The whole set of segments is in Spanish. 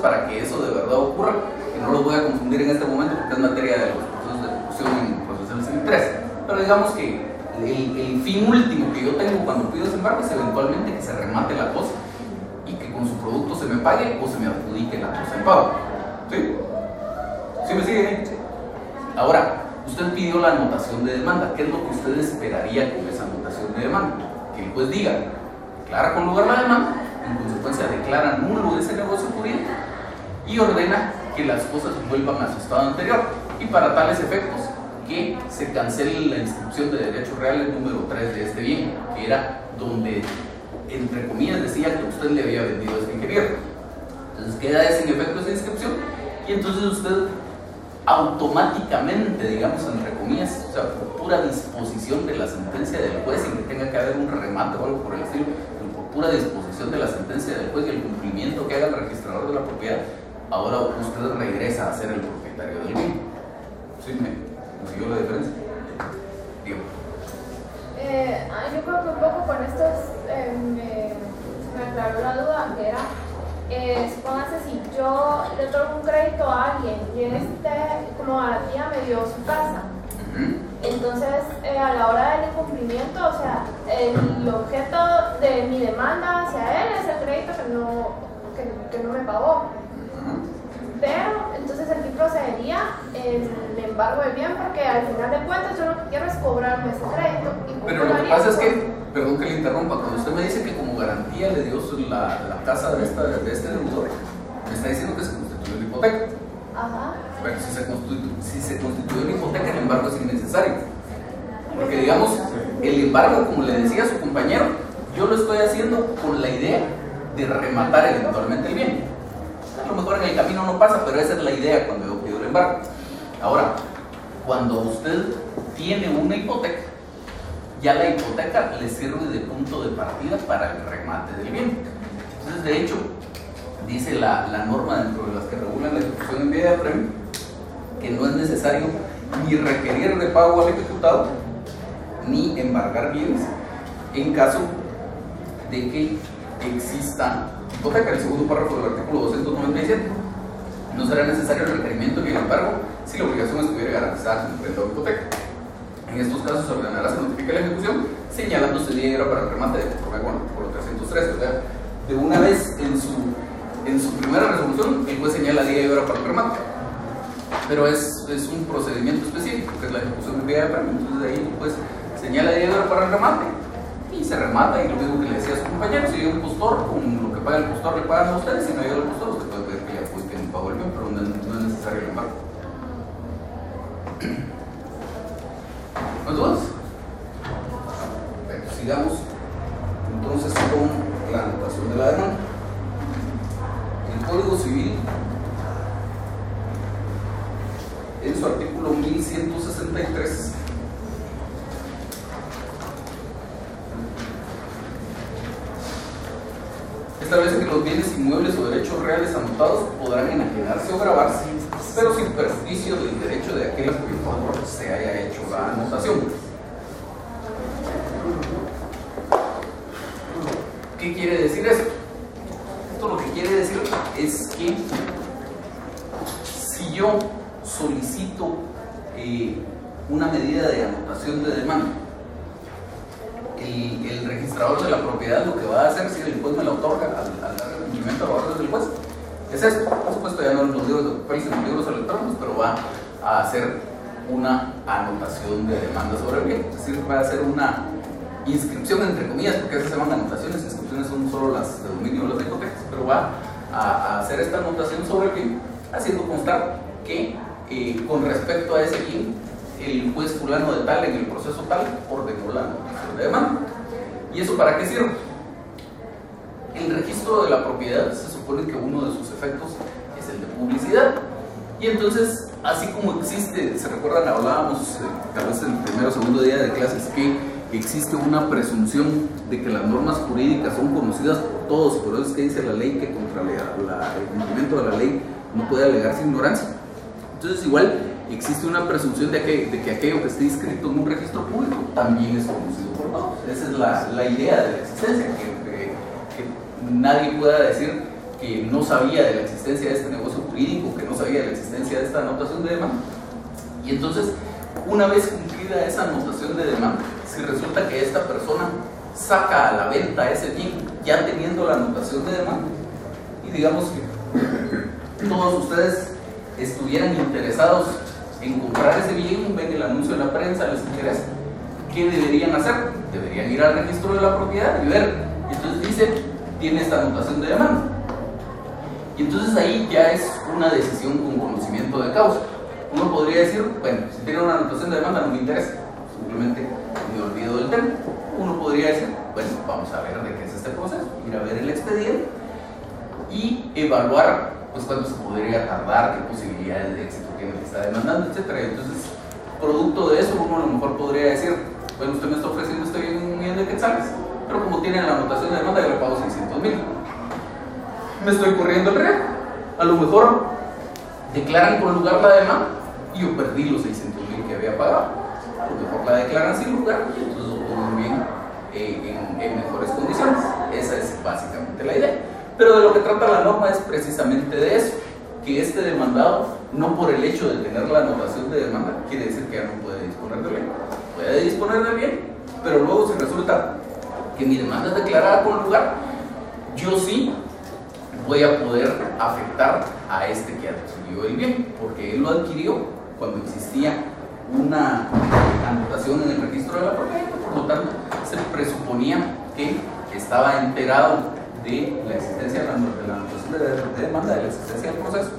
para que eso de verdad ocurra, que no los voy a confundir en este momento porque es materia de los procesos de ejecución en procesos del CIN3. Pero digamos que el fin último que yo tengo cuando pido ese embargo es eventualmente que se remate la cosa y que con su producto se me pague o se me adjudique la cosa en pago. ¿Sí? ¿Sí me siguen? Sí. Ahora, usted pidió la anotación de demanda. ¿Qué es lo que usted esperaría con esa anotación de demanda? Que el juez diga, declara con lugar la demanda, en consecuencia declara nulo ese negocio jurídico y ordena que las cosas vuelvan a su estado anterior. Y para tales efectos, que se cancele la inscripción de derechos reales número 3 de este bien, que era donde, entre comillas, decía que usted le había vendido a este ingeniero. Entonces queda sin efecto esa inscripción y entonces usted automáticamente, digamos, entre comillas, o sea, por pura disposición de la sentencia del juez, sin que tenga que haber un remate o algo por el estilo, por pura disposición de la sentencia del juez y el cumplimiento que haga el registrador de la propiedad, ahora usted regresa a ser el propietario del bien. ¿Sí me consiguió la diferencia? Digo. Yo creo que un poco con esto me aclaró la duda, que era, supóngase si yo le otorgo un crédito a alguien y como garantía me dio su casa, entonces a la hora del incumplimiento, o sea, el objeto de mi demanda hacia él es el crédito que no me pagó. Pero entonces aquí procedería el embargo del bien, porque al final de cuentas yo lo que quiero es cobrarme ese crédito. Pero lo que pasa es que, perdón que le interrumpa, cuando usted me dice que como garantía le dio la casa de este deudor, me está diciendo que se constituyó la hipoteca. Ajá. Pero si se constituyó la hipoteca, el embargo es innecesario. Porque digamos, el embargo, como le decía a su compañero, yo lo estoy haciendo con la idea de rematar eventualmente el bien. A lo mejor en el camino no pasa, pero esa es la idea cuando yo pido el embargo. Ahora, cuando usted tiene una hipoteca, ya la hipoteca le sirve de punto de partida para el remate del bien. Entonces, de hecho, dice la norma dentro de las que regulan la ejecución en vía de apremio, que no es necesario ni requerir de pago al ejecutado, ni embargar bienes, en caso de que exista hipoteca. El segundo párrafo del artículo 297. No será necesario el requerimiento ni el embargo si la obligación estuviera garantizada en el crédito de hipoteca. En estos casos se ordenará se notifique la ejecución señalándose día y hora para el remate de conforme con el artículo 313. O sea, de una vez en su primera resolución el juez señala día y hora para el remate, pero es un procedimiento específico que es la ejecución en vía de apremio. Entonces de ahí el juez señala día y hora para el remate y se remata, y lo mismo que le decía a su compañero, si hay un postor, con lo que paga el postor le pagan a ustedes. Si no hay el postor, usted puede pedir que le adjudiquen el pago del bien, pero no es necesario el embargo. ¿No dudas? Bueno, sigamos entonces con la anotación de la demanda. El Código Civil, en su artículo 1163, establece que los bienes inmuebles o derechos reales anotados podrán enajenarse o gravarse, pero sin perjuicio del derecho de aquel a cuyo favor se haya hecho la anotación. ¿Qué quiere decir esto? Esto lo que quiere decir es que si yo solicito una medida de anotación de demanda, el registrador de la propiedad lo que va a hacer, si el juez me la otorga al dar el cumplimiento a la orden del juez, es esto. Por supuesto, ya no en los libros de papel, sino en los libros electrónicos, pero va a hacer una anotación de demanda sobre el bien. Es decir, va a hacer una inscripción, entre comillas, porque esas se llaman anotaciones. Inscripciones son solo las de dominio de las hipotecas, pero va a hacer esta anotación sobre el bien, haciendo constar que con respecto a ese bien, el juez fulano de tal en el proceso tal ordenó la anotación de demanda. ¿Y eso para qué sirve? El registro de la propiedad se supone que uno de sus efectos es el de publicidad. Y entonces, así como existe, ¿se recuerdan? Hablábamos tal vez en el primer o segundo día de clases que existe una presunción de que las normas jurídicas son conocidas por todos, y por eso es que dice la ley que contra el cumplimiento de la ley no puede alegarse ignorancia. Entonces, igual existe una presunción de que aquello que esté inscrito en un registro público también es conocido por todos. Esa es la idea de la existencia, que nadie pueda decir que no sabía de la existencia de este negocio jurídico, que no sabía de la existencia de esta anotación de demanda. Y entonces, una vez cumplida esa anotación de demanda, si resulta que esta persona saca a la venta ese bien ya teniendo la anotación de demanda, y digamos que todos ustedes estuvieran interesados en comprar ese bien, ven el anuncio en la prensa, les interesa, ¿qué deberían hacer? Deberían ir al registro de la propiedad y ver. Entonces dice, tiene esta anotación de demanda. Y entonces ahí ya es una decisión con conocimiento de causa. Uno podría decir, bueno, si tiene una anotación de demanda no me interesa, simplemente me olvido del tema. Uno podría decir, bueno, vamos a ver de qué es este proceso, ir a ver el expediente y evaluar pues cuánto se podría tardar, qué posibilidades de éxito tiene el que está demandando, etc. Entonces, producto de eso, uno a lo mejor podría decir, bueno, usted me está ofreciendo este bien un millón de quetzales, pero como tiene la anotación de demanda, yo le pago 600,000. Me estoy corriendo el riesgo. A lo mejor declaran con lugar la demanda y yo perdí los 600,000 que había pagado. A lo mejor la declaran sin lugar y entonces obtengo un bien en mejores condiciones. Esa es básicamente la idea. Pero de lo que trata la norma es precisamente de eso, que este demandado, no por el hecho de tener la anotación de demanda, quiere decir que ya no puede disponer del bien. Puede disponer del bien, pero luego si resulta que mi demanda es declarada con lugar, yo sí voy a poder afectar a este que adquirió el bien, porque él lo adquirió cuando existía una anotación en el registro de la propiedad, por lo tanto se presuponía que estaba enterado de la existencia de la anotación de demanda, de la existencia del proceso,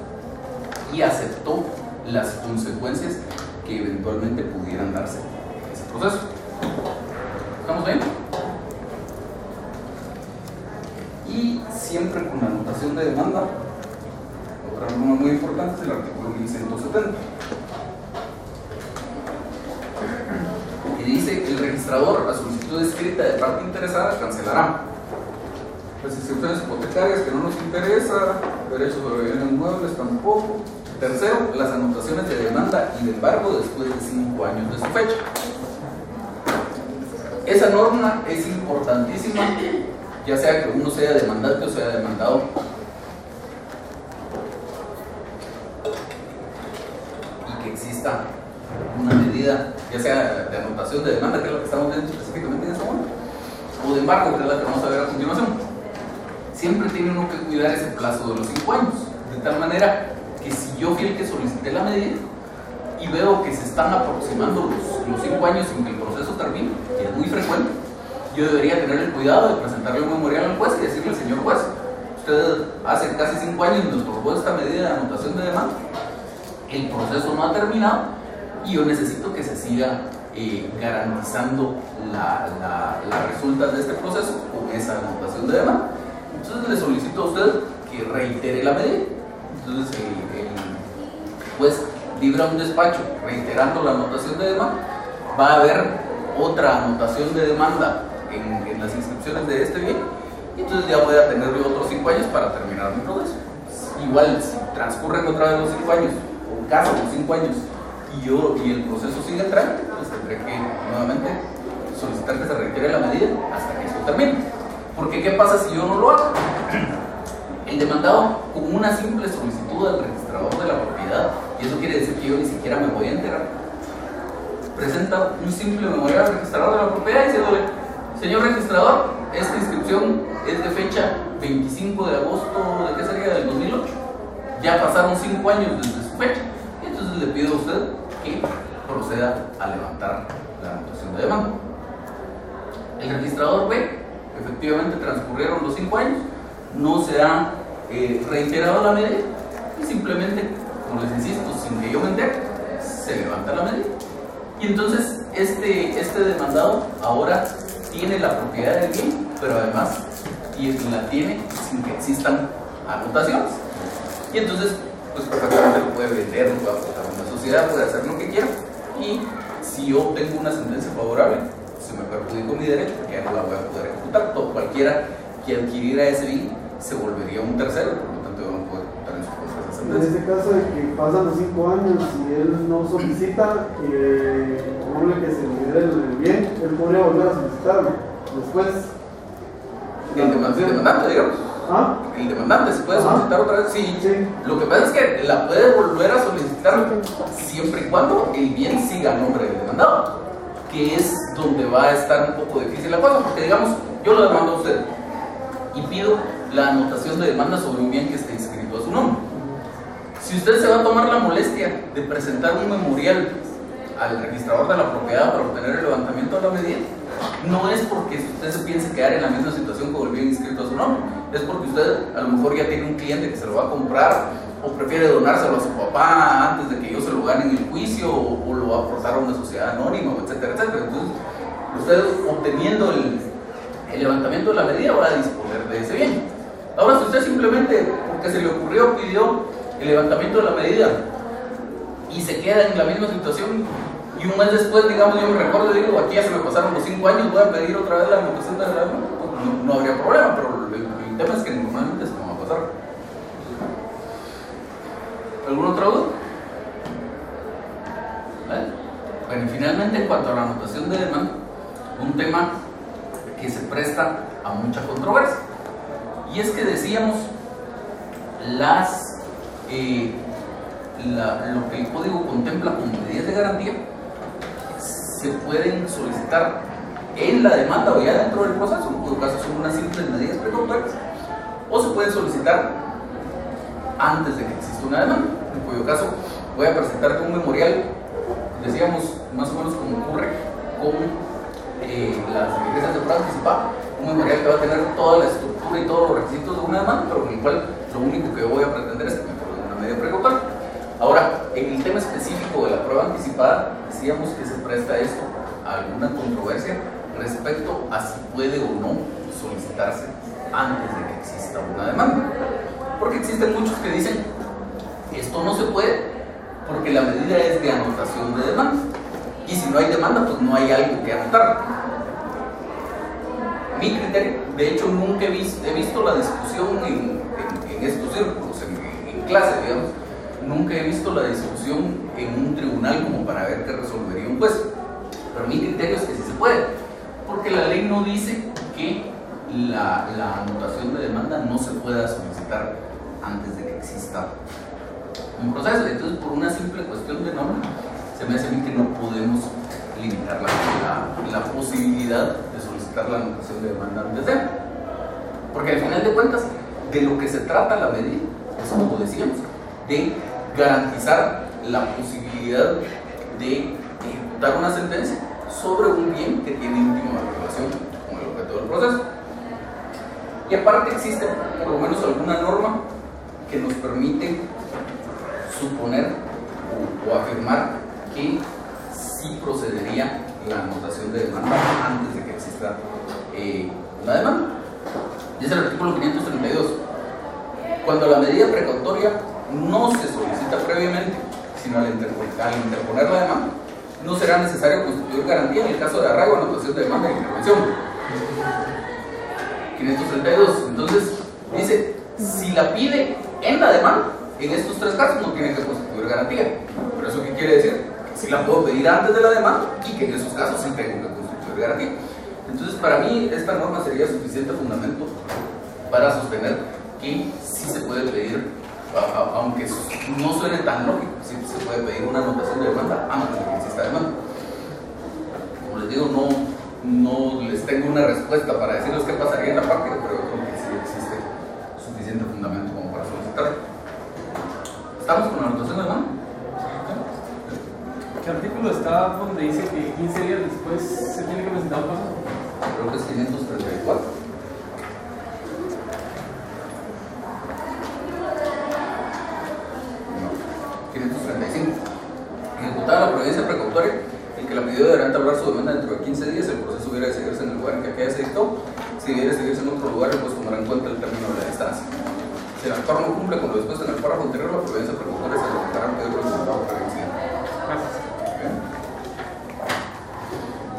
y aceptó las consecuencias que eventualmente pudieran darse en ese proceso. ¿Estamos bien? Y siempre con la anotación de demanda, otra norma muy importante es el artículo 1170, que dice que el registrador, a solicitud escrita de parte interesada, cancelará las inscripciones hipotecarias que no nos interesa, derechos sobre bienes muebles tampoco. Tercero, las anotaciones de demanda y de embargo después de 5 años de su fecha. Esa norma es importantísima, ya sea que uno sea demandante o sea demandado. Y que exista una medida, ya sea de anotación de demanda, que es lo que estamos viendo específicamente en este momento, o de embargo, que es la que vamos a ver a continuación. Siempre tiene uno que cuidar ese plazo de los 5 años, de tal manera que si yo fui el que solicité la medida y veo que se están aproximando los 5 años sin que el proceso termine, que es muy frecuente, yo debería tener el cuidado de presentarle un memorial al juez y decirle, señor juez, usted hace casi 5 años nos propuso esta medida de anotación de demanda, el proceso no ha terminado y yo necesito que se siga garantizando las resultas de este proceso con esa anotación de demanda. Entonces le solicito a usted que reitere la medida. Entonces el juez libra un despacho reiterando la anotación de demanda. Va a haber otra anotación de demanda en las inscripciones de este bien, y entonces ya voy a tener otros 5 años para terminar mi proceso. Igual, si transcurren otra vez los 5 años, o casi los 5 años, y el proceso sigue en trámite, pues tendré que nuevamente solicitar que se reitere la medida hasta que esto termine. Porque ¿qué pasa si yo no lo hago? El demandado, con una simple solicitud al registrador de la propiedad, y eso quiere decir que yo ni siquiera me voy a enterar, presenta un simple memorial al registrador de la propiedad diciéndole, señor registrador, esta inscripción es de fecha 25 de agosto, ¿de qué sería? Del 2008. Ya pasaron 5 años desde su fecha, y entonces le pido a usted que proceda a levantar la anotación de demanda. El registrador ve, efectivamente transcurrieron los 5 años, no se ha reiterado la medida y simplemente, como les insisto, sin que yo me entere, se levanta la medida. Y entonces este demandado ahora tiene la propiedad del bien, pero además la tiene sin que existan anotaciones. Y entonces, pues perfectamente lo puede vender, lo puede aportar a una sociedad, puede hacer lo que quiera. Y si yo obtengo una sentencia favorable, se me perjudicó mi derecho porque ya no la voy a poder ejecutar. Todo cualquiera que adquiriera ese bien se volvería un tercero, por lo tanto yo no puedo ejecutar en su contra esa sentencia. En este caso de que pasan los 5 años y él no solicita que se libere el bien, él podría volver a solicitarlo después. El demandante, digamos. ¿Ah? el demandante se puede solicitar otra vez, sí. Sí. Lo que pasa es que la puede volver a solicitar siempre y cuando el bien siga a nombre del demandado, que es donde va a estar un poco difícil la cosa, porque digamos, yo lo demando a usted y pido la anotación de demanda sobre un bien que esté inscrito a su nombre. Si usted se va a tomar la molestia de presentar un memorial al registrador de la propiedad para obtener el levantamiento de la medida, no es porque usted se piense quedar en la misma situación con el bien inscrito a su nombre, es porque usted a lo mejor ya tiene un cliente que se lo va a comprar o prefiere donárselo a su papá antes de que yo se lo gane en el juicio o lo va a aportar a una sociedad anónima, etcétera, etcétera. Entonces, usted obteniendo el levantamiento de la medida va a disponer de ese bien. Ahora, si usted simplemente, porque se le ocurrió, pidió el levantamiento de la medida y se queda en la misma situación y un mes después, digamos, yo me recuerdo y digo, aquí ya se me pasaron los 5 años, voy a pedir otra vez la anotación de la medida, pues no habría problema, pero el tema es que normalmente se me va a pasar. ¿Alguna otra duda? ¿Vale? Bueno, y finalmente, en cuanto a la anotación de demanda, un tema que se presta a mucha controversia, y es que decíamos lo que el código contempla como medidas de garantía se pueden solicitar en la demanda o ya dentro del proceso, en todo caso son unas simples medidas precautorias, o se pueden solicitar antes de que exista una demanda, en cuyo caso voy a presentarte un memorial, decíamos más o menos como ocurre con las diligencias de prueba anticipada, un memorial que va a tener toda la estructura y todos los requisitos de una demanda, pero con el cual lo único que yo voy a pretender es que me prueben una medida precautoria. Ahora, en el tema específico de la prueba anticipada, decíamos que se presta esto a alguna controversia respecto a si puede o no solicitarse antes de que exista una demanda. Porque existen muchos que dicen, esto no se puede porque la medida es de anotación de demanda. Y si no hay demanda, pues no hay algo que anotar. Mi criterio, de hecho, nunca he visto la discusión en estos círculos, en clase, digamos. Nunca he visto la discusión en un tribunal como para ver qué resolvería un juez. Pero mi criterio es que sí se puede, porque la ley no dice que la anotación de demanda no se pueda solicitar antes de que exista un proceso. Entonces, por una simple cuestión de norma, se me hace a mí que no podemos limitar la posibilidad de solicitar la anotación de demanda antes de. Porque al final de cuentas, de lo que se trata la medida es, como decíamos, de garantizar la posibilidad de ejecutar una sentencia sobre un bien que tiene íntima relación con el objeto del proceso. Y aparte existe por lo menos alguna norma que nos permite suponer o afirmar que sí procedería la anotación de demanda antes de que exista una demanda. Dice el artículo 532, cuando la medida precautoria no se solicita previamente, sino al interponer la demanda, no será necesario constituir garantía en el caso de arraigo, anotación de demanda y intervención. 532, entonces dice, si la pide en la demanda, en estos 3 casos no tiene que constituir garantía. ¿Pero eso qué quiere decir? Que sí la puedo pedir antes de la demanda y que en esos casos sí tengo que constituir garantía. Entonces, para mí, esta norma sería suficiente fundamento para sostener que sí se puede pedir, aunque no suene tan lógico, sí se puede pedir una anotación de demanda antes de que exista demanda. Como les digo, no les tengo una respuesta para decirles qué pasaría en la práctica, pero yo creo que sí existe suficiente fundamento como para solicitarlo. ¿Estamos con la anotación de demanda? ¿Qué artículo está donde dice que 15 días después se tiene que presentar un paso? Creo que es 534. No, 535. Ejecutada la providencia precautoria, el que la pidió deberá entablar su demanda dentro de 15 días. El proceso hubiera de seguirse en el lugar en que aquella se dictó. Si debiera seguirse en otro lugar, pues tomará en cuenta el término de la distancia. Si el actor no cumple con lo dispuesto en el párrafo anterior, la providencia precautoria se revocará al pedir resultado para el incidente.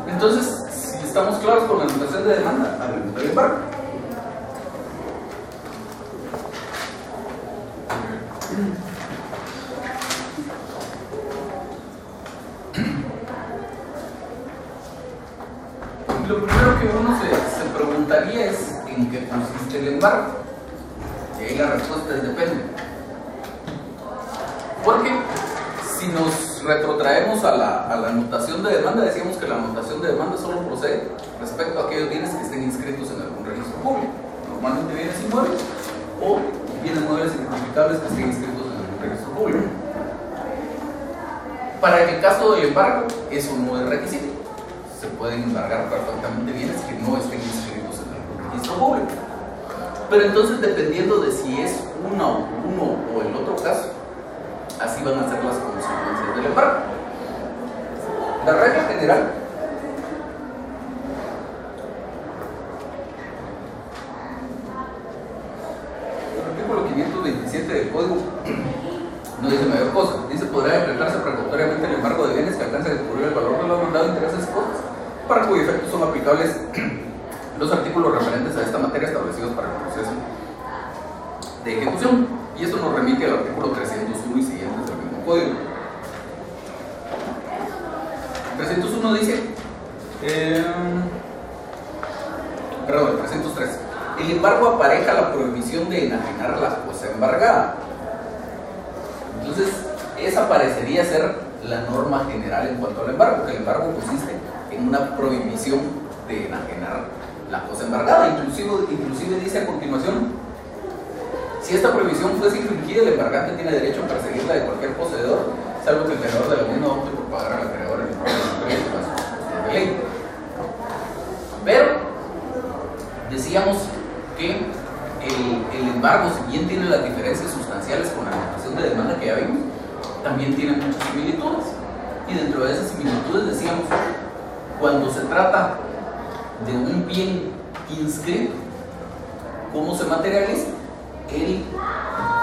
Entonces, si estamos claros con la anotación de demanda, hablemos del embargo. Lo primero que uno se preguntaría es en qué consiste el embargo. ahí la respuesta es depende. Porque si nos retrotraemos a la anotación de demanda, decíamos que la anotación de demanda solo procede respecto a aquellos bienes que estén inscritos en algún registro público, normalmente bienes inmuebles o bienes muebles identificables que estén inscritos en algún registro público. Para el caso del embargo, eso no es requisito. Se pueden embargar perfectamente bienes que no estén inscritos en algún registro público. Pero entonces, dependiendo de si es uno o el otro caso, así van a ser las consecuencias del embargo. La regla general el artículo 527 del Código no dice mayor cosa. Dice: podrá decretarse precautoriamente el embargo de bienes que alcance a descubrir el valor de los mandados, intereses y cosas, para cuyo efecto son aplicables los artículos referentes a esta materia establecidos para el proceso de ejecución. Y esto nos remite al artículo 301 y siguientes del mismo código. 301 dice, perdón, el 303. El embargo apareja la prohibición de enajenar la cosa embargada. Entonces, esa parecería ser la norma general en cuanto al embargo, que el embargo consiste en una prohibición de enajenar la cosa embargada. Inclusive dice a continuación: si esta prohibición fuese infringida, el embargante tiene derecho a perseguirla de cualquier poseedor, salvo que el tenedor de la misma opte por pagar al acreedor el importe de ley. Pero decíamos que el embargo, si bien tiene las diferencias sustanciales con la anotación de demanda que ya vimos, también tiene muchas similitudes. Y dentro de esas similitudes decíamos, cuando se trata de un bien inscrito, ¿cómo se materializa? El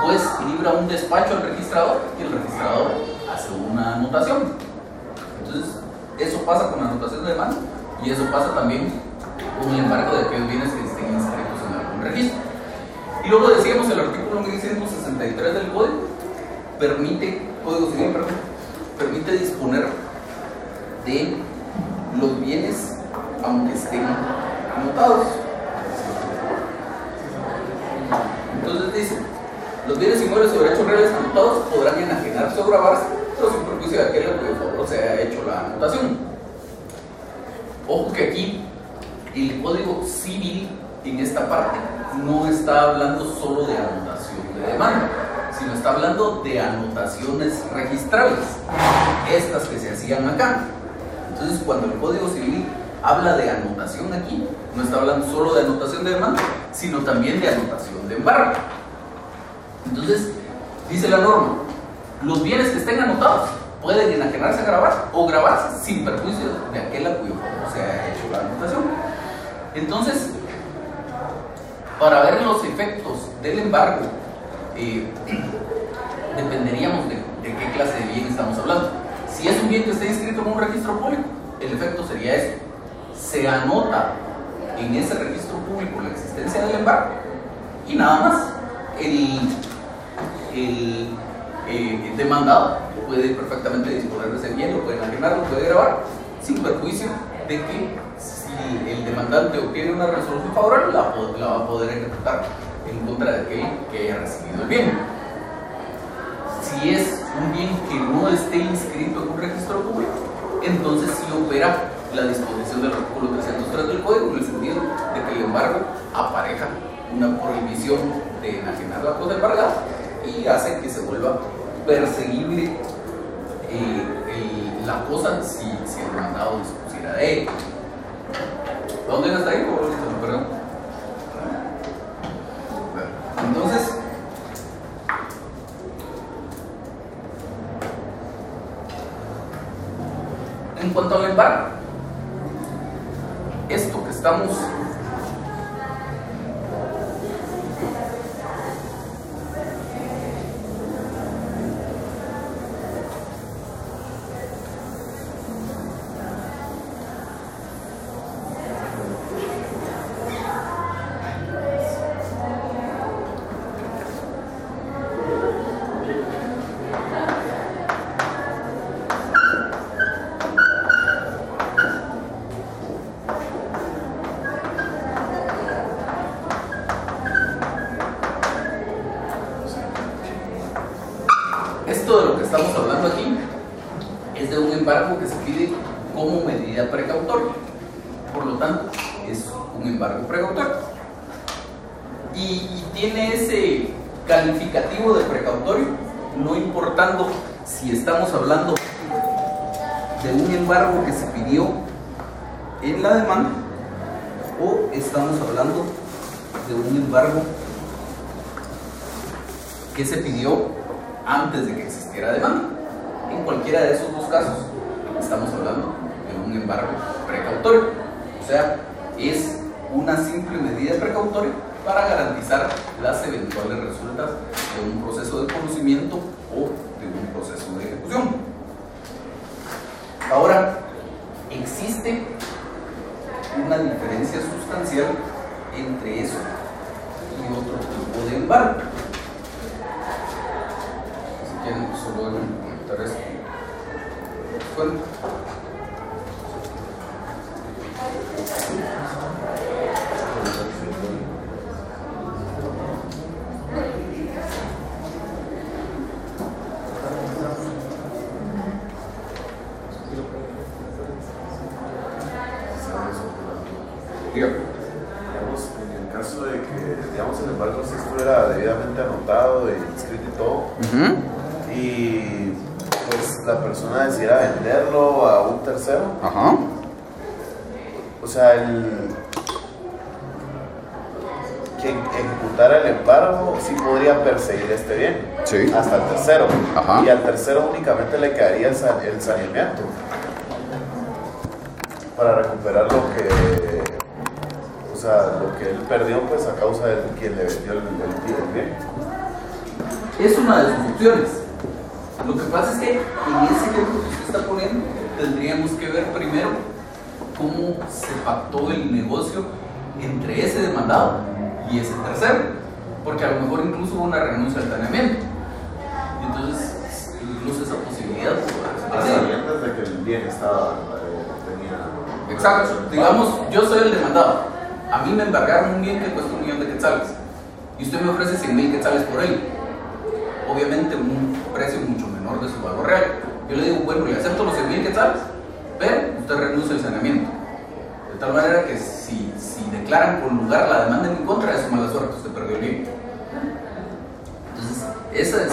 juez libra un despacho al registrador y el registrador hace una anotación. Entonces, eso pasa con la anotación de demanda y eso pasa también con el embargo de aquellos bienes que estén inscritos en algún registro. Y luego decíamos, el artículo 1163 del Código Código Civil, permite disponer de los bienes aunque estén anotados. Entonces dice: los bienes inmuebles o derechos reales anotados podrán enajenarse o grabarse, pero sin perjuicio de aquel a cuyo favor se haya hecho la anotación. Ojo que aquí el Código Civil en esta parte no está hablando solo de anotación de demanda, sino está hablando de anotaciones registrales, estas que se hacían acá. Entonces, cuando el Código Civil habla de anotación aquí, no está hablando solo de anotación de demanda, sino también de anotación de embargo. Entonces, dice la norma: los bienes que estén anotados pueden enajenarse o grabarse sin perjuicio de aquel a cuyo favor se haya hecho la anotación. Entonces, para ver los efectos del embargo, dependeríamos de qué clase de bien estamos hablando. Si es un bien que esté inscrito en un registro público, el efecto sería esto: se anota en ese registro público la existencia del embargo y nada más. El demandado puede perfectamente disponer de ese bien, lo puede enajenar, lo puede grabar, sin perjuicio de que, si el demandante obtiene una resolución favorable, la va a poder ejecutar en contra de aquel que haya recibido el bien. Si es un bien que no esté inscrito en un registro público, entonces sí opera la disposición del artículo 303 del Código, en el sentido de que el embargo apareja una prohibición de enajenar la cosa embargada y hace que se vuelva perseguible la cosa si el demandado dispusiera de ella. ¿Dónde está ahí? Perdón. Entonces, en cuanto al embargo, esto que estamos Esto de lo que estamos hablando aquí es de un embargo que se pide como medida precautoria. Por lo tanto, es un embargo precautorio. Y tiene ese calificativo de precautorio, no importando si estamos hablando de un embargo que se pidió en la demanda o estamos hablando de un embargo que se pidió antes de que existiera demanda. En cualquiera de esos dos casos estamos hablando de un embargo precautorio, o sea, es una simple medida precautoria para garantizar las eventuales resultas de un proceso de conocimiento o de un proceso de ejecución. Ahora, existe una diferencia sustancial entre eso y otro tipo de embargo. Si quieren, solo deben comentar esto. Bueno. Digamos, en el caso de que, digamos, el embargo si estuviera debidamente anotado y inscrito y todo, y pues la persona decidiera venderlo a un tercero, o sea, quien ejecutara el embargo sí podría perseguir este bien, sí, hasta el tercero, y al tercero únicamente le quedaría el saneamiento para recuperar lo que, o sea, lo que él perdió pues a causa de quien le vendió el bien. Es una de sus opciones. Lo que pasa es que en ese ejemplo que usted está poniendo tendríamos que ver primero cómo se pactó el negocio entre ese demandado y ese tercero, porque a lo mejor incluso hubo una renuncia al saneamiento. Entonces, incluso esa posibilidad A sabiendas de que el bien estaba exacto. Digamos, yo soy el demandado. A mí me embargaron un bien que cuesta 1 millón de quetzales y usted me ofrece 100,000 quetzales por él. Obviamente un precio mucho menor de su valor real. Yo le digo, bueno, le acepto los 100,000 quetzales, pero usted renuncia al saneamiento. De tal manera que si declaran con lugar la demanda en mi contra, es mala suerte, usted perdió el bien. Entonces, esa es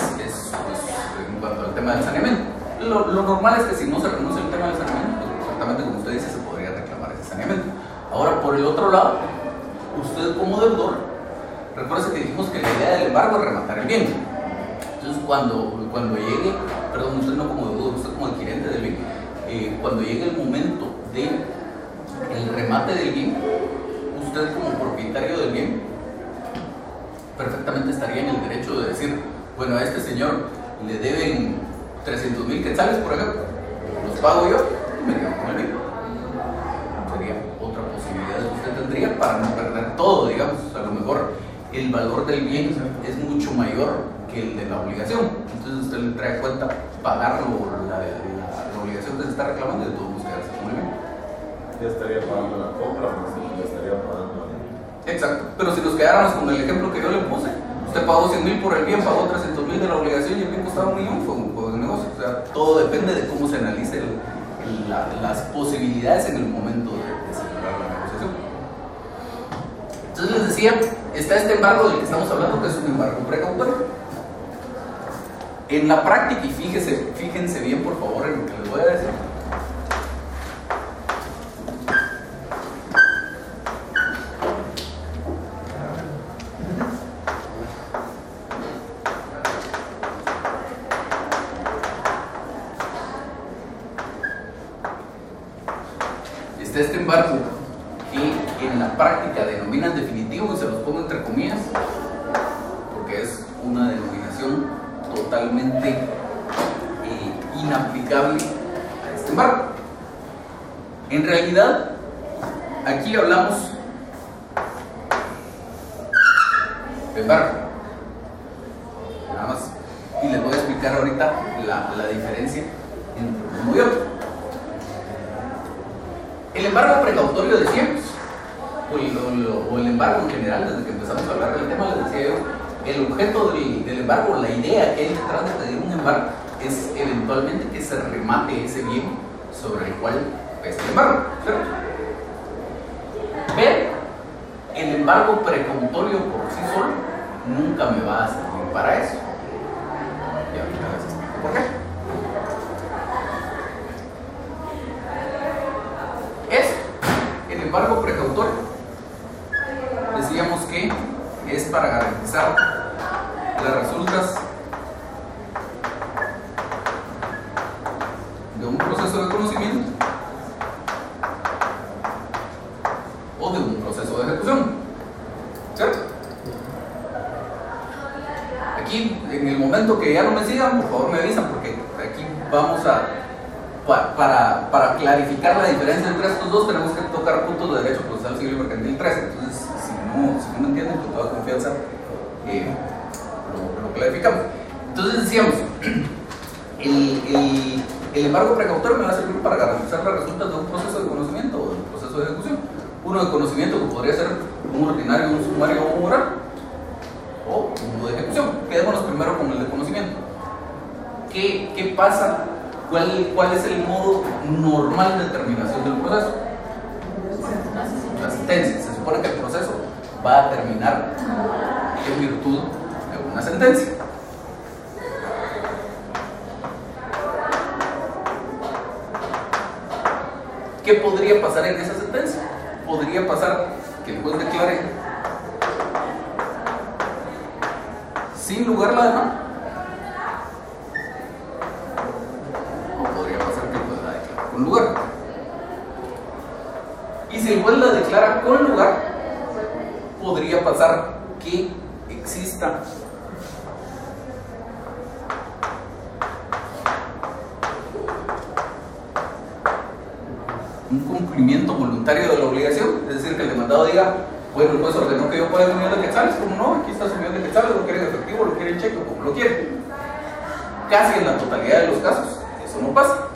en cuanto al tema del saneamiento. Lo normal es que si no se renuncia al tema del saneamiento, pues, exactamente como usted dice, se podría reclamar ese saneamiento. Ahora, por el otro lado, usted como deudor, recuerde que dijimos que la idea del embargo es rematar el bien. Entonces, cuando llegue, perdón, usted no como deudor, usted como adquirente del bien, cuando llegue el momento del remate del bien, usted como propietario del bien, perfectamente estaría en el derecho de decir, bueno, a este señor le deben 300,000 quetzales, por ejemplo, los pago yo y me quedo con el bien. Sería otra posibilidad que usted tendría para no perder todo, digamos. A lo mejor el valor del bien es mucho mayor que el de la obligación. Entonces usted le trae cuenta pagarlo la obligación que se está reclamando y de todos modos quedarse con el bien. Ya estaría pagando la compra, más ya estaría pagando. Exacto. Pero si nos quedáramos con el ejemplo que yo le puse, usted pagó 100,000 por el bien, pagó 300,000 de la obligación y el bien costaba 1 millón, fue un juego de negocio. O sea, todo depende de cómo se analice las posibilidades en el momento de celebrar la negociación. Entonces les decía, está este embargo del que estamos hablando, que es un embargo precautorio. En la práctica, y fíjense bien por favor en lo que les voy a decir, este embargo que en la práctica denominan definitivo, y se los pongo entre comillas porque es una denominación totalmente inaplicable a este embargo. En realidad, aquí hablamos de embargo, nada más, y les voy a explicar ahorita la diferencia entre uno y otro. El embargo precautorio decíamos, o el embargo en general, desde que empezamos a hablar del tema, les decía yo, el objeto del embargo, la idea que hay detrás de pedir un embargo lugar es eventualmente que se remate ese bien sobre el cual pesa el embargo, ¿cierto? Ver el embargo precautorio por sí solo nunca me va a servir para eso. Y ahorita les explico por qué. El embargo precautorio, decíamos que es para garantizar las resultas de un proceso de conocimiento o de un proceso de ejecución, ¿cierto? Aquí, en el momento que ya no me sigan, por favor me avisan, porque aquí vamos a para clarificar la diferencia entre estos dos tenemos que tocar puntos de derecho procesal civil y mercantil 13. Entonces, si no me entienden, con toda confianza lo clarificamos. Entonces decíamos, el embargo precautorio me va a servir para garantizar las resultas de un proceso de conocimiento o de un proceso de ejecución. Uno de conocimiento que podría ser un ordinario, un sumario o un oral, o uno de ejecución. Quedémonos primero con el de conocimiento. ¿Qué pasa? ¿Cuál es el modo normal de terminación del proceso? La sentencia. Se supone que el proceso va a terminar en virtud de una sentencia. ¿Qué podría pasar en esa sentencia? Podría pasar que el juez declare sin lugar la demanda. Con lugar. Y si el juez la declara con lugar, podría pasar que exista un cumplimiento voluntario de la obligación, es decir, que el demandado diga, bueno, el juez ordenó que yo pague un millón de quetzales, como no, aquí está su millón de quetzales, lo quiere en efectivo, lo quiere en cheque, como lo quiere. Casi en la totalidad de los casos, eso no pasa.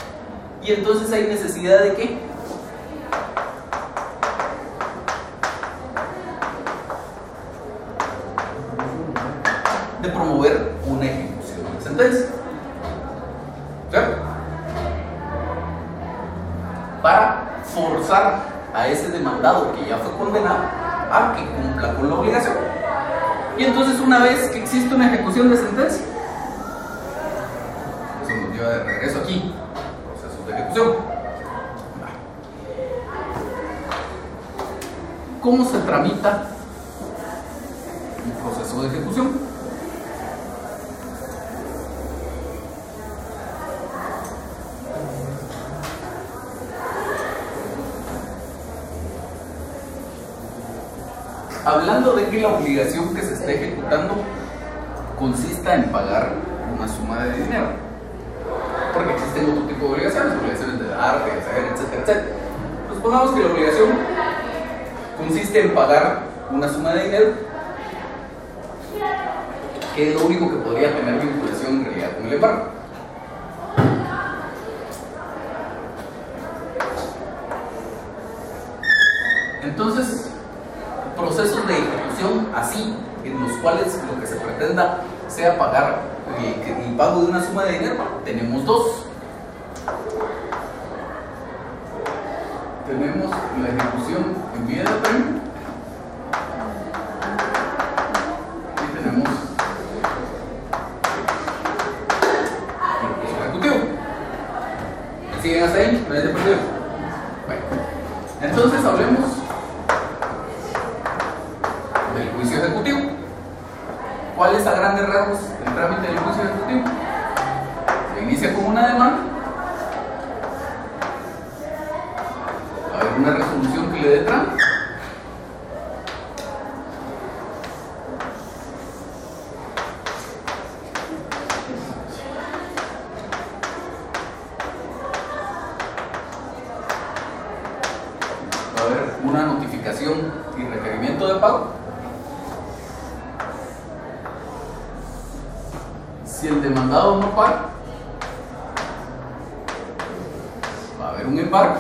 Y entonces hay necesidad de ¿qué? De promover una ejecución de sentencia. ¿Cierto? Para forzar a ese demandado que ya fue condenado a que cumpla con la obligación. Y entonces una vez que existe una ejecución de sentencia, eso nos lleva de regreso aquí. De ejecución. ¿Cómo se tramita un proceso de ejecución? Hablando de que la obligación que se está ejecutando consista en pagar una suma de dinero. Porque existen otro tipo de obligaciones de dar, de hacer, etcétera, etcétera. Pues pongamos que la obligación consiste en pagar una suma de dinero, que es lo único que podría tener vinculación en realidad con el embargo. Entonces, procesos de ejecución así, en los cuales lo que se pretenda sea pagar el pago de una suma de dinero, tenemos dos. Tenemos la ejecución en vía de premio y tenemos el juicio ejecutivo. ¿Siguen hasta ahí? ¿No hay de perdido? Bueno, entonces hablemos del juicio ejecutivo. ¿Cuál es a grandes rasgos el trámite del juicio ejecutivo? Se inicia con una demanda, va a haber una resolución que le dé trámite, va a haber una notificación y requerimiento de pago. Si el demandado no paga, va a haber un embargo,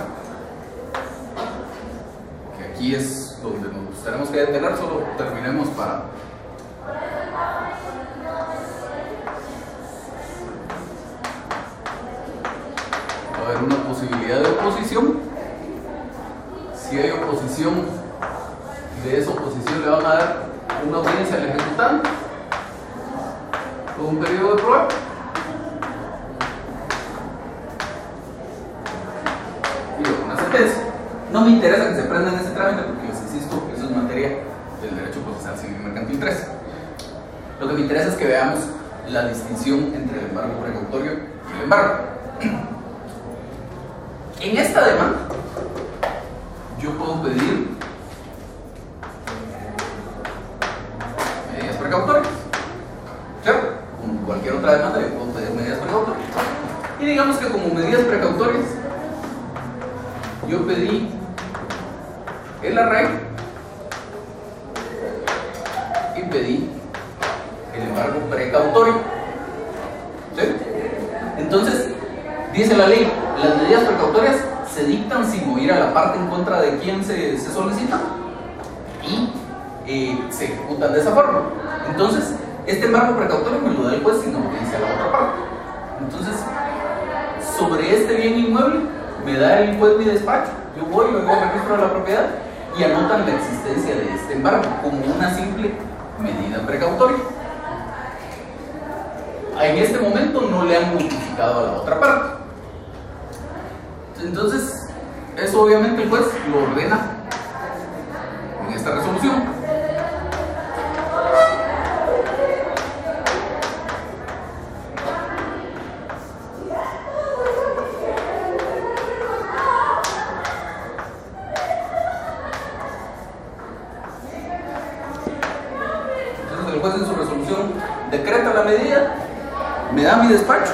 que aquí es donde nos tenemos que detener, solo terminemos para haber una posibilidad de oposición. Si hay oposición, de esa oposición le van a dar una audiencia al ejecutante con un periodo de prueba. Y una sentencia. No me interesa que se prendan ese trámite porque les insisto que eso es materia del derecho procesal civil y mercantil 3. Lo que me interesa es que veamos la distinción entre el embargo precautorio y el embargo. En esta demanda, yo puedo pedir medidas precautorias, ¿cierto? Como cualquier otra demanda, yo puedo pedir medidas precautorias. Y digamos que como medidas precautorias, yo pedí el arraigo y pedí el embargo precautorio. ¿Sí? Entonces, dice la ley, las medidas precautorias se dictan sin oír a la parte en contra de quien se solicita y se ejecutan de esa forma. Entonces, este embargo precautorio me lo da el juez sin audiencia a la otra parte. Entonces, sobre este bien inmueble me da el juez mi despacho, yo voy, lo llevo al registro de la propiedad y anotan la existencia de este embargo como una simple medida precautoria. En este momento no le han notificado a la otra parte. Entonces, eso obviamente el juez lo ordena en esta resolución. Entonces el juez en su resolución decreta la medida, me da mi despacho,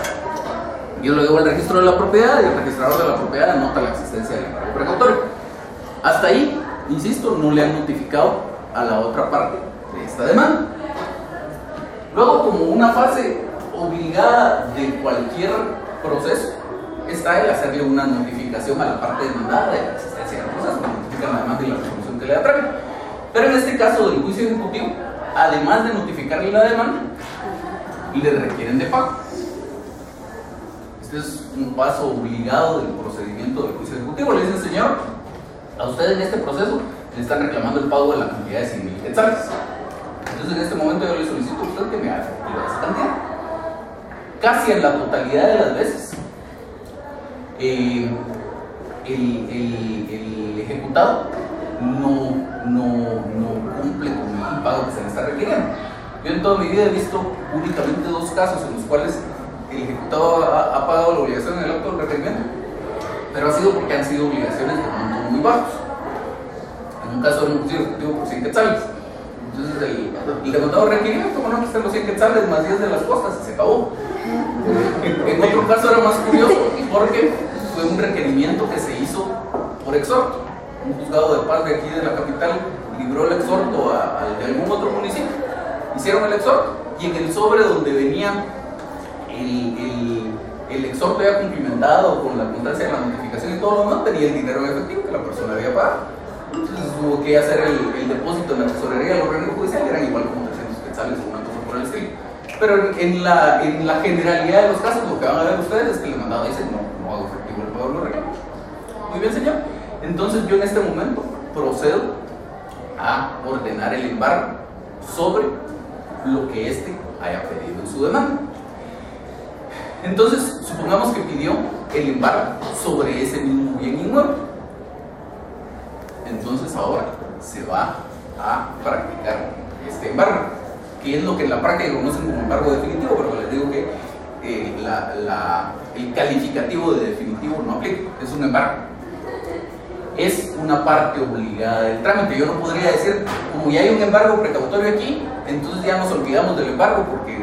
yo lo llevo al registro de la propiedad y el registrador de la propiedad anota la existencia del embargo precautorio. Hasta ahí, insisto, no le han notificado a la otra parte de esta demanda. Luego, como una fase obligada de cualquier proceso, está el hacerle una notificación a la parte demandada de la existencia del proceso, que notifican la demanda y la resolución que le da trámite. Pero en este caso del juicio ejecutivo, además de notificarle la demanda, le requieren de pago. Este es un paso obligado del procedimiento del juicio ejecutivo. Le dicen, señor, a usted en este proceso le están reclamando el pago de la cantidad de 100,000 quetzales. Entonces en este momento yo le solicito a usted que me haga efectiva esa cantidad. Casi en la totalidad de las veces el ejecutado no cumple con el pago que se le está requiriendo. Yo en toda mi vida he visto únicamente 2 casos en los cuales el ejecutado ha pagado la obligación en el acto del requerimiento, pero ha sido porque han sido obligaciones de montos muy bajos. En un caso era un juicio ejecutivo por 100 quetzales. Entonces el ejecutado requirió, como no, que estén los 100 quetzales más 10 de las costas, y se acabó. En otro caso era más curioso porque fue un requerimiento que se hizo por exhorto. Un juzgado de paz de aquí de la capital libró el exhorto de algún otro municipio. Hicieron el exhorto y en el sobre donde venía el exhorto ya cumplimentado con la constancia de la notificación y todo lo demás, tenía el dinero en efectivo que la persona había pagado. Entonces hubo que hacer el depósito en la tesorería del órgano judicial, eran igual como 300 quetzales o una cosa por el estilo. Pero en la generalidad de los casos, lo que van a ver ustedes es que el mandado dice no hago efectivo el pago de los reclamos. Muy bien, señor. Entonces yo en este momento procedo a ordenar el embargo sobre lo que éste haya pedido en su demanda. Entonces, supongamos que pidió el embargo sobre ese mismo bien inmueble. Entonces ahora se va a practicar este embargo, que es lo que en la práctica conocen como embargo definitivo, pero les digo que el calificativo de definitivo no aplica, es un embargo. Es una parte obligada del trámite. Yo no podría decir, como ya hay un embargo precautorio aquí, entonces ya nos olvidamos del embargo porque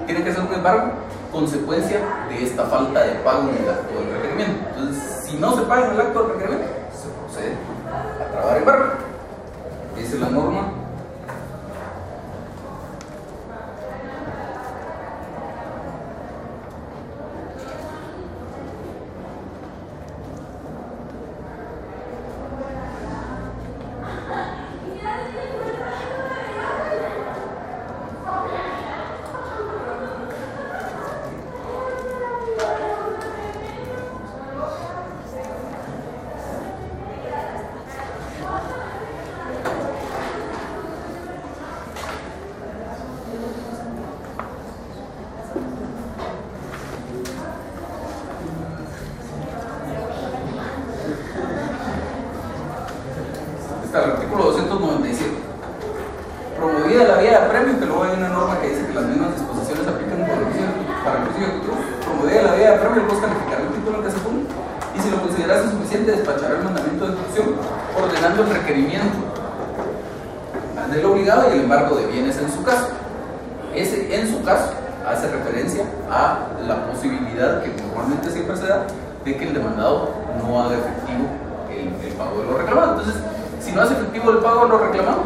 tiene que ser un embargo consecuencia de esta falta de pago en el acto del requerimiento. Entonces, si no se paga en el acto del requerimiento, se procede a trabar embargo. Dice la norma. hay una norma que dice que las mismas disposiciones se aplican para el juicio ejecutivo. Promover la vía de premio, el juez calificará el título en que se pone y si lo consideras insuficiente, despachará el mandamiento de ejecución ordenando el requerimiento del obligado y el embargo de bienes en su caso. Ese, en su caso, hace referencia a la posibilidad que normalmente siempre se da de que el demandado no haga efectivo el pago de lo reclamado. Entonces, si no hace efectivo el pago de lo reclamado,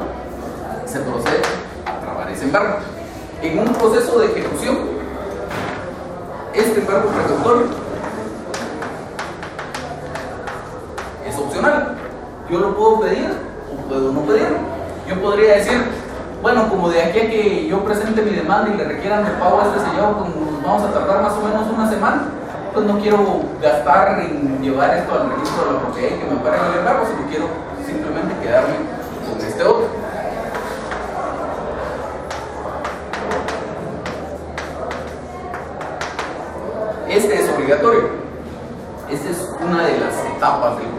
se procede a trabar ese embargo. En un proceso de ejecución, este embargo precautorio es opcional. Yo lo puedo pedir o puedo no pedirlo. Yo podría decir, bueno, como de aquí a que yo presente mi demanda y le requieran el pago a este señor, como nos vamos a tardar más o menos una semana, pues no quiero gastar en llevar esto al registro de la propiedad y que me paguen el embargo, sino quiero simplemente quedarme con este otro. Este es obligatorio. Esta es una de las etapas del proceso.